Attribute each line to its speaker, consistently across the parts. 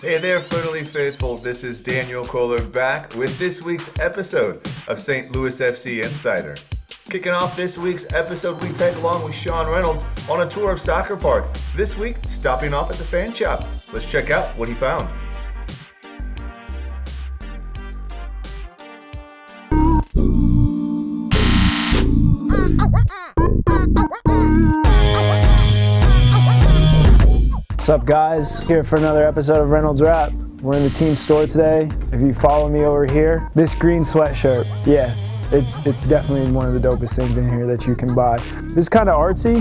Speaker 1: Hey there, Footily Faithful. This is Daniel Kohler back with this week's episode of St. Louis FC Insider. Kicking off this week's episode, we tag along with Sean Reynolds on a tour of Soccer Park. This week, stopping off at the fan shop. Let's check out what he found.
Speaker 2: What's up, guys? Here for another episode of Reynolds Wrap. We're in the team store today. If you follow me over here, this green sweatshirt, yeah, it's definitely one of the dopest things in here that you can buy. This is kind of artsy,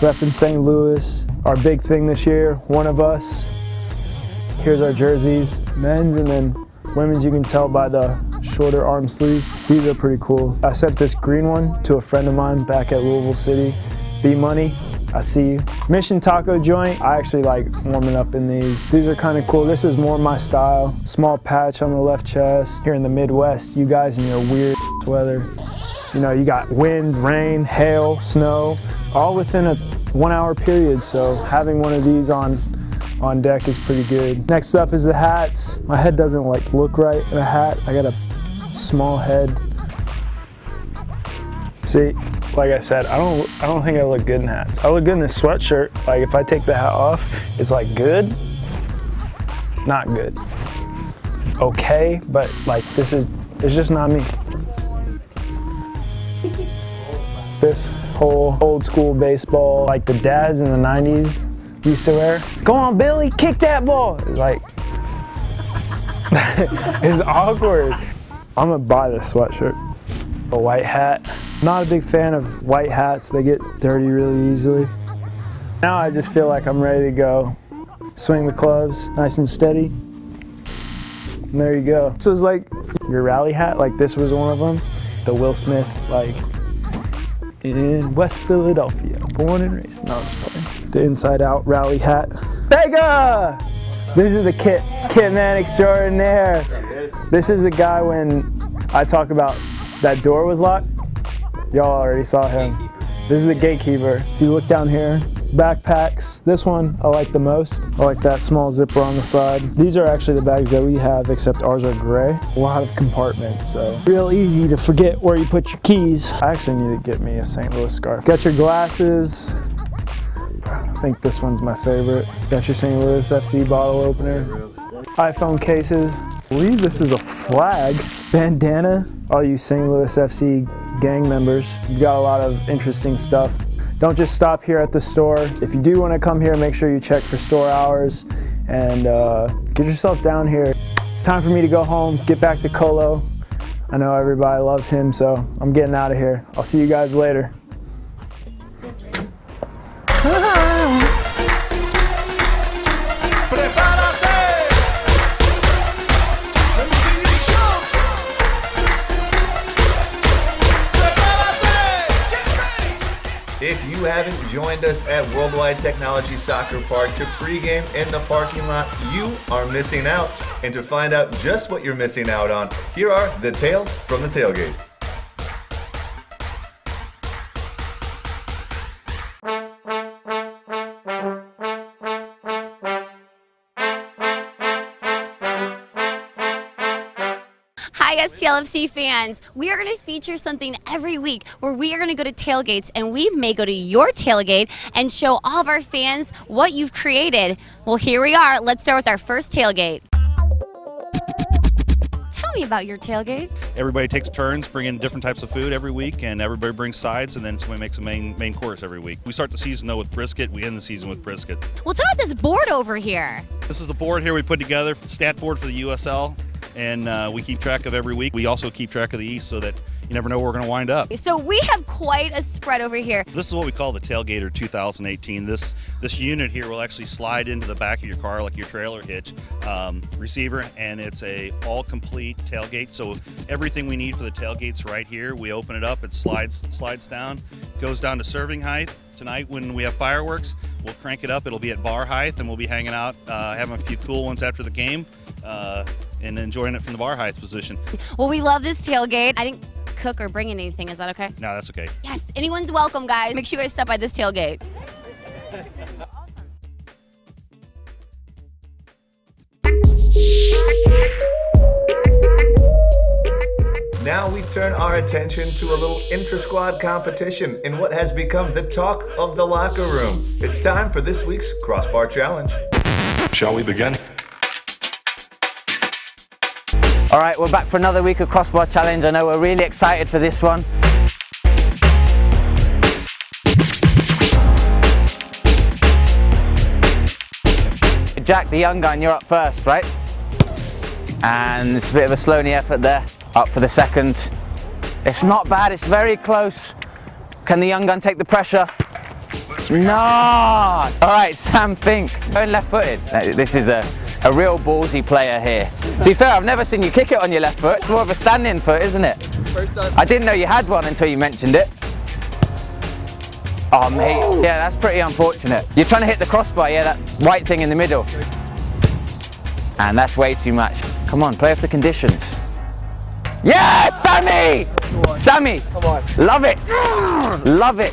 Speaker 2: repping St. Louis. Our big thing this year, one of us. Here's our jerseys, men's and then women's. You can tell by the shorter arm sleeves. These are pretty cool. I sent this green one to a friend of mine back at Louisville City. B-Money, I see you. Mission Taco Joint, I actually like warming up in these. These are kind of cool. This is more my style. Small patch on the left chest. Here in the Midwest, you guys in your weird weather. You know, you got wind, rain, hail, snow, all within a 1 hour period. So having one of these on deck is pretty good. Next up is the hats. My head doesn't like look right in a hat. I got a small head. See? Like I said, I don't think I look good in hats. I look good in this sweatshirt. Like if I take the hat off, it's like good, not good. Okay, but like it's just not me. This whole old school baseball, like the dads in the 90s used to wear. Go on, Billy, kick that ball. It's like, it's awkward. I'm gonna buy this sweatshirt. A white hat. Not a big fan of white hats. They get dirty really easily. Now I just feel like I'm ready to go. Swing the clubs, nice and steady. And there you go. This was like your rally hat, like this was one of them. The Will Smith, like, in West Philadelphia, born and raised. No, I'm just playing. The inside out rally hat. Vega! This is the kit man extraordinaire. This is the guy when I talk about that door was locked. Y'all already saw him. This is the gatekeeper. If you look down here, backpacks. This one I like the most. I like that small zipper on the side. These are actually the bags that we have, except ours are gray. A lot of compartments, so real easy to forget where you put your keys. I actually need to get me a St. Louis scarf. Got your glasses. I think this one's my favorite. Got your St. Louis FC bottle opener. iPhone cases. I believe this is a flag. Bandana. All you St. Louis FC gang members, you've got a lot of interesting stuff. Don't just stop here at the store. If you do want to come here, make sure you check for store hours and get yourself down here. It's time for me to go home, get back to Colo. I know everybody loves him, so I'm getting out of here. I'll see you guys later.
Speaker 1: If you haven't joined us at Worldwide Technology Soccer Park to pregame in the parking lot, you are missing out. And to find out just what you're missing out on, here are the tales from the tailgate.
Speaker 3: Hi Stlfc fans, we are going to feature something every week where we are going to go to tailgates, and we may go to your tailgate and show all of our fans what you've created. Well, here we are. Let's start with our first tailgate. Tell me about your tailgate.
Speaker 4: Everybody takes turns bringing different types of food every week, and everybody brings sides, and then somebody makes a main course every week. We start the season though with brisket. We end the season with brisket.
Speaker 3: Well, tell about this board over here.
Speaker 4: This is the board here we put together, stat board for the USL. And we keep track of every week. We also keep track of the East so that you never know where we're going to wind up.
Speaker 3: So we have quite a spread over here.
Speaker 4: This is what we call the Tailgater 2018. This unit here will actually slide into the back of your car like your trailer hitch receiver, and it's a all-complete tailgate. So everything we need for the tailgate's right here. We open it up, it slides down, goes down to serving height. Tonight when we have fireworks, we'll crank it up. It'll be at bar height, and we'll be hanging out, having a few cool ones after the game. And enjoying it from the bar height position.
Speaker 3: Well, we love this tailgate. I didn't cook or bring anything. Is that okay?
Speaker 4: No, that's okay.
Speaker 3: Yes, anyone's welcome, guys. Make sure you guys stop by this tailgate.
Speaker 1: Now we turn our attention to a little intra-squad competition in what has become the talk of the locker room. It's time for this week's Crossbar Challenge.
Speaker 5: Shall we begin?
Speaker 6: All right, we're back for another week of Crossbar Challenge. I know we're really excited for this one. Jack, the young gun, you're up first, right? And it's a bit of a slow-knee effort there. Up for the second. It's not bad, it's very close. Can the young gun take the pressure? No! All right, Sam Fink, going left-footed. This is a real ballsy player here. To be fair, I've never seen you kick it on your left foot. It's more of a standing foot, isn't it? First time. I didn't know you had one until you mentioned it. Oh, mate. Yeah, that's pretty unfortunate. You're trying to hit the crossbar, yeah, that white thing in the middle. And that's way too much. Come on, play off the conditions. Yes, Sammy! Sammy! Come on. Love it! Love it!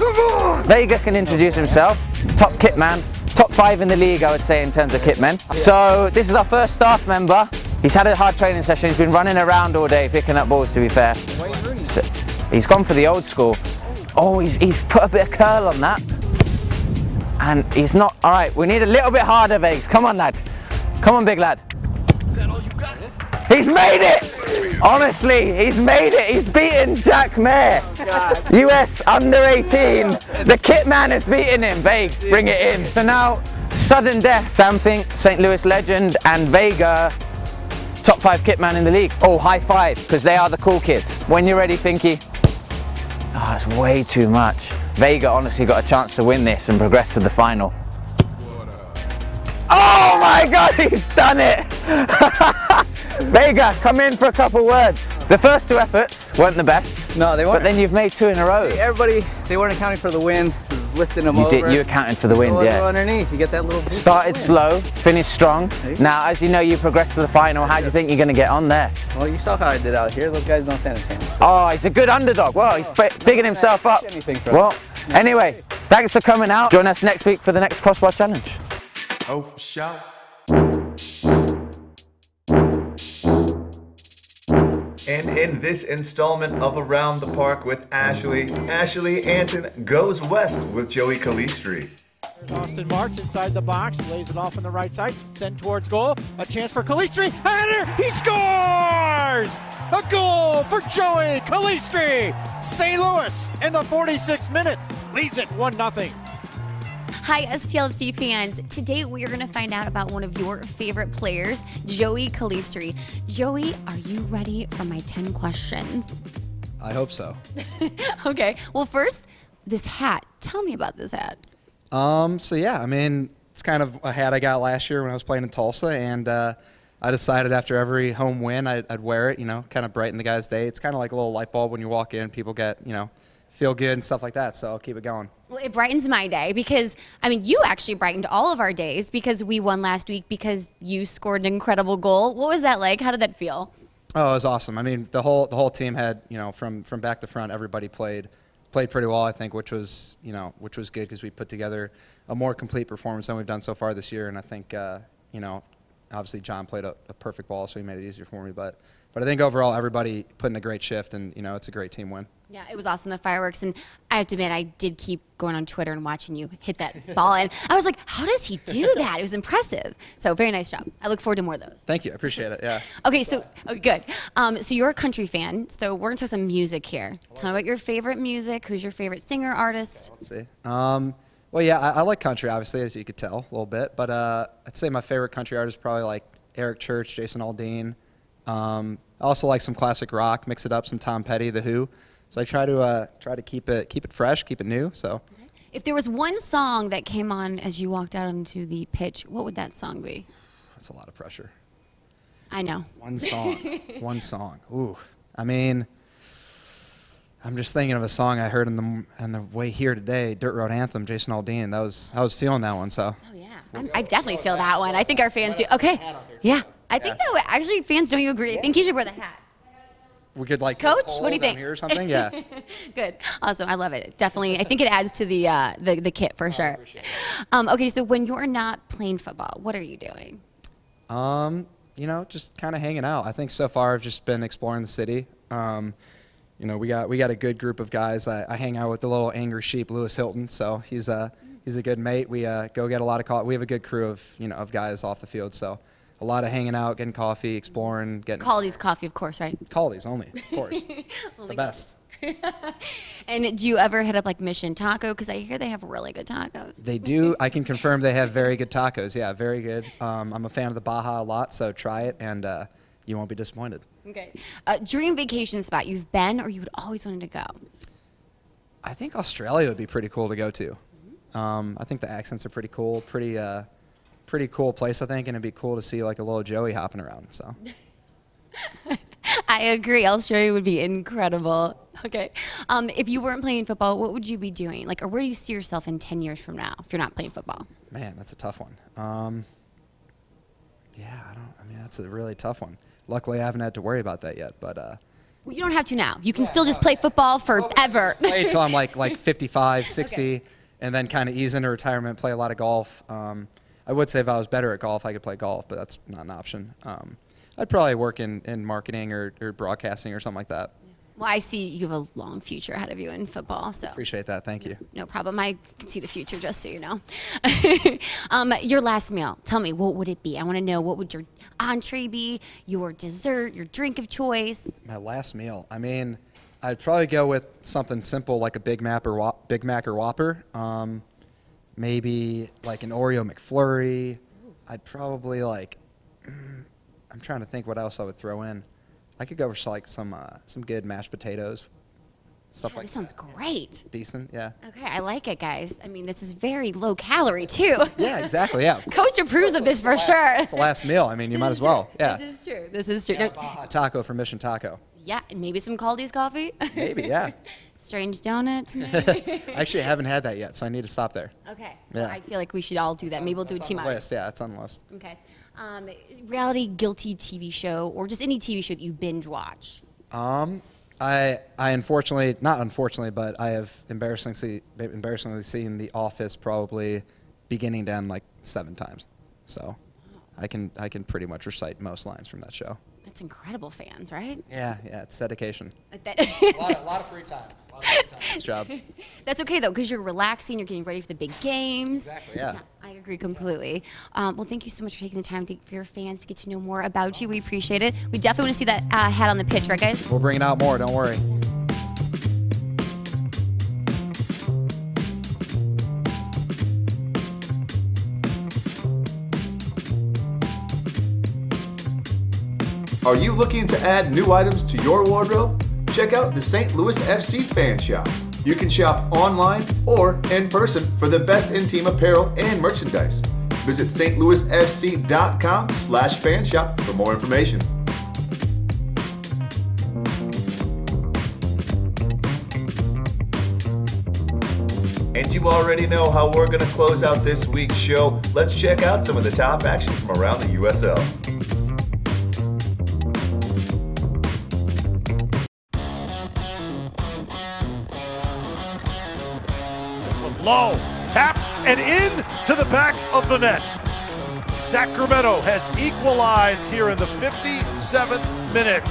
Speaker 6: Vega can introduce himself. Top kit man. Top 5 in the league, I would say, in terms of kit men. So this is our first staff member. He's had a hard training session. He's been running around all day picking up balls, to be fair. So he's gone for the old school. Oh, he's put a bit of curl on that. And he's not... All right, we need a little bit harder, Vegas. Come on, lad. Come on, big lad.
Speaker 5: Is that all you got?
Speaker 6: He's made it! Honestly, he's made it. He's beaten Jack Mayer. US under 18. The kit man is beating him. Vegas, bring it in. So now, sudden death. Sam Fink, St. Louis legend, and Vega, top 5 kit man in the league. Oh, high five, because they are the cool kids. When you're ready, Finky. Oh, it's way too much. Vega honestly got a chance to win this and progress to the final. Oh my God, he's done it! Vega, come in for a couple words. The first 2 efforts weren't the best.
Speaker 7: No, they weren't.
Speaker 6: But then you've made 2 in a row.
Speaker 7: See, everybody, they weren't accounting for the wind, lifting them over.
Speaker 6: You accounted for the wind,
Speaker 7: Go
Speaker 6: yeah.
Speaker 7: underneath, you get that little boost.
Speaker 6: Started slow, finished strong. Now, as you know, you progressed to the final. How do you think you're going to get on there?
Speaker 7: Well, you saw how I did out here. Those guys don't stand a chance. So.
Speaker 6: Oh, he's a good underdog. Well, he's bigging himself up. Well, anyway, thanks for coming out. Join us next week for the next Crossbar Challenge.
Speaker 5: Oh, for sure.
Speaker 1: And in this installment of Around the Park with Ashley, Ashley Anton goes west with Joey Calistri.
Speaker 8: Austin Marks inside the box, lays it off on the right side, sent towards goal. A chance for Calistri. Header! He scores! A goal for Joey Calistri. St. Louis in the 46th minute leads it 1-0.
Speaker 3: Hi, Stlfc fans. Today we are going to find out about one of your favorite players, Joey Calistri. Joey, are you ready for my 10 questions?
Speaker 9: I hope so.
Speaker 3: Okay. Well, first, this hat. Tell me about this hat.
Speaker 9: So yeah, I mean, it's kind of a hat I got last year when I was playing in Tulsa, and I decided after every home win I'd wear it, you know, kind of brighten the guy's day. It's kind of like a little light bulb when you walk in, people get, you know, feel good and stuff like that, so I'll keep it going.
Speaker 3: Well, it brightens my day because, I mean, you actually brightened all of our days because we won last week because you scored an incredible goal. What was that like? How did that feel?
Speaker 9: Oh, it was awesome. I mean, the whole team had, you know, from back to front, everybody played pretty well, I think, which was good because we put together a more complete performance than we've done so far this year, and I think, you know, obviously John played a perfect ball, so he made it easier for me, but I think overall everybody put in a great shift, and, you know, it's a great team win.
Speaker 3: Yeah, it was awesome, the fireworks, and I have to admit, I did keep going on Twitter and watching you hit that ball, and I was like, how does he do that? It was impressive. So very nice job. I look forward to more of those.
Speaker 9: Thank you. I appreciate it, yeah.
Speaker 3: Okay, so, good. So you're a country fan, so we're going to talk some music here. Tell me about your favorite music. Who's your favorite singer, artist?
Speaker 9: Let's see. Well, yeah, I like country, obviously, as you could tell, a little bit, but I'd say my favorite country artist is probably like Eric Church, Jason Aldean. I also like some classic rock, mix it up, some Tom Petty, The Who. So I try to keep it fresh, keep it new. So,
Speaker 3: if there was one song that came on as you walked out onto the pitch, what would that song be?
Speaker 9: That's a lot of pressure.
Speaker 3: I know.
Speaker 9: One song, one song. Ooh, I mean, I'm just thinking of a song I heard on the way here today, Dirt Road Anthem, Jason Aldean. I was feeling that one. So.
Speaker 3: Oh yeah, I definitely feel that one. I think our fans do. Okay. Yeah, I think that would, actually fans don't you agree? I think you should wear the hat.
Speaker 9: We could like
Speaker 3: Coach, what do you think?
Speaker 9: Here or something, yeah.
Speaker 3: Good, awesome. I love it. Definitely, I think it adds to the kit for sure. Okay, so when you're not playing football, what are you doing?
Speaker 9: You know, just kind of hanging out. I think so far I've just been exploring the city. You know, we got a good group of guys. I hang out with the little angry sheep, Lewis Hilton. So he's a good mate. We go get a lot of coffee. We have a good crew of guys off the field. So a lot of hanging out, getting coffee, exploring, getting
Speaker 3: Caldy's coffee, of course, right?
Speaker 9: Caldy's only, of course, the best.
Speaker 3: And do you ever hit up like Mission Taco? Because I hear they have really good tacos.
Speaker 9: They do. I can confirm they have very good tacos. Yeah, very good. I'm a fan of the Baja a lot, so try it, and you won't be disappointed.
Speaker 3: Okay. Dream vacation spot you've been or you would always wanted to go?
Speaker 9: I think Australia would be pretty cool to go to. I think the accents are pretty cool. Pretty cool place, I think, and it'd be cool to see like a little Joey hopping around. So.
Speaker 3: I agree. Australia would be incredible. Okay. If you weren't playing football, what would you be doing? Like, or where do you see yourself in 10 years from now if you're not playing football?
Speaker 9: Man, that's a tough one. Yeah, I mean, that's a really tough one. Luckily, I haven't had to worry about that yet, but.
Speaker 3: Well, you don't have to now. You can still just play football forever.
Speaker 9: Play until I'm like 55, 60, okay. And then kind of ease into retirement, play a lot of golf. I would say if I was better at golf, I could play golf, but that's not an option. I'd probably work in marketing or broadcasting or something like that.
Speaker 3: Well, I see you have a long future ahead of you in football. So
Speaker 9: appreciate that. Thank you.
Speaker 3: No problem. I can see the future, just so you know. Your last meal, tell me, what would it be? I want to know, what would your entree be, your dessert, your drink of choice?
Speaker 9: My last meal. I mean, I'd probably go with something simple like a Big Mac or Whopper. Maybe like an Oreo McFlurry. I'd probably like. I'm trying to think what else I would throw in. I could go for like some good mashed potatoes, stuff like that.
Speaker 3: That sounds great.
Speaker 9: Decent, yeah.
Speaker 3: Okay, I like it, guys. I mean, this is very low calorie too.
Speaker 9: Yeah, exactly. Yeah.
Speaker 3: Coach approves of this for sure.
Speaker 9: It's the last meal. I mean, you might as well. Yeah.
Speaker 3: This is true. This is true.
Speaker 9: Yeah, taco from Mission Taco.
Speaker 3: Yeah, and maybe some Caldy's coffee.
Speaker 9: Maybe, yeah.
Speaker 3: Strange donuts. Maybe.
Speaker 9: I actually haven't had that yet, so I need to stop there.
Speaker 3: Okay.
Speaker 9: Yeah.
Speaker 3: Well, I feel like we should all do that. Maybe we'll do a team up.
Speaker 9: Yeah, it's on the list.
Speaker 3: Okay. Reality guilty TV show or just any TV show that you binge watch?
Speaker 9: I unfortunately, not unfortunately, but I have embarrassingly seen The Office probably beginning to end like 7 times. So I can pretty much recite most lines from that show.
Speaker 3: That's incredible fans, right?
Speaker 9: Yeah, it's dedication.
Speaker 3: a
Speaker 9: lot of free time. Nice job.
Speaker 3: That's okay though, because you're relaxing, you're getting ready for the big games.
Speaker 9: Exactly, yeah.
Speaker 3: I agree completely. Well, thank you so much for taking the time for your fans to get to know more about you. We appreciate it. We definitely want to see that hat on the pitch, right, guys?
Speaker 9: We'll bring it out more. Don't worry.
Speaker 1: Are you looking to add new items to your wardrobe? Check out the St. Louis FC Fan Shop. You can shop online or in person for the best in-team apparel and merchandise. Visit stlouisfc.com/fanshop for more information. And you already know how we're going to close out this week's show. Let's check out some of the top action from around the USL.
Speaker 10: Low, tapped, and in to the back of the net. Sacramento has equalized here in the 57th minute.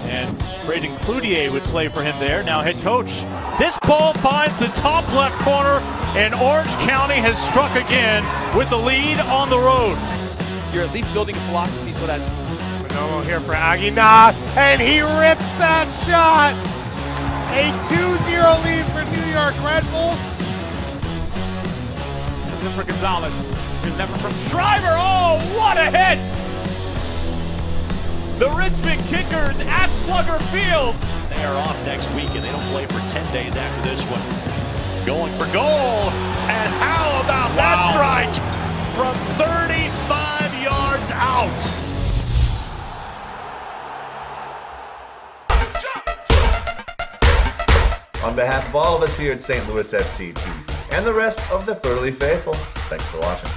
Speaker 8: And Braden Cloutier would play for him there. Now head coach. This ball finds the top left corner, and Orange County has struck again with the lead on the road.
Speaker 11: You're at least building a philosophy so that...
Speaker 10: Manomo here for Aguinar, and he rips that shot! A 2-0 lead for New York Red Bulls.
Speaker 8: This is for Gonzalez. Here's an effort from Shriver. Oh, what a hit! The Richmond Kickers at Slugger Field.
Speaker 12: They are off next week, and they don't play for 10 days after this one. Going for goal, and how about that strike from 35 yards out?
Speaker 1: On behalf of all of us here at St. Louis FC TV and the rest of the Furley Faithful, thanks for watching.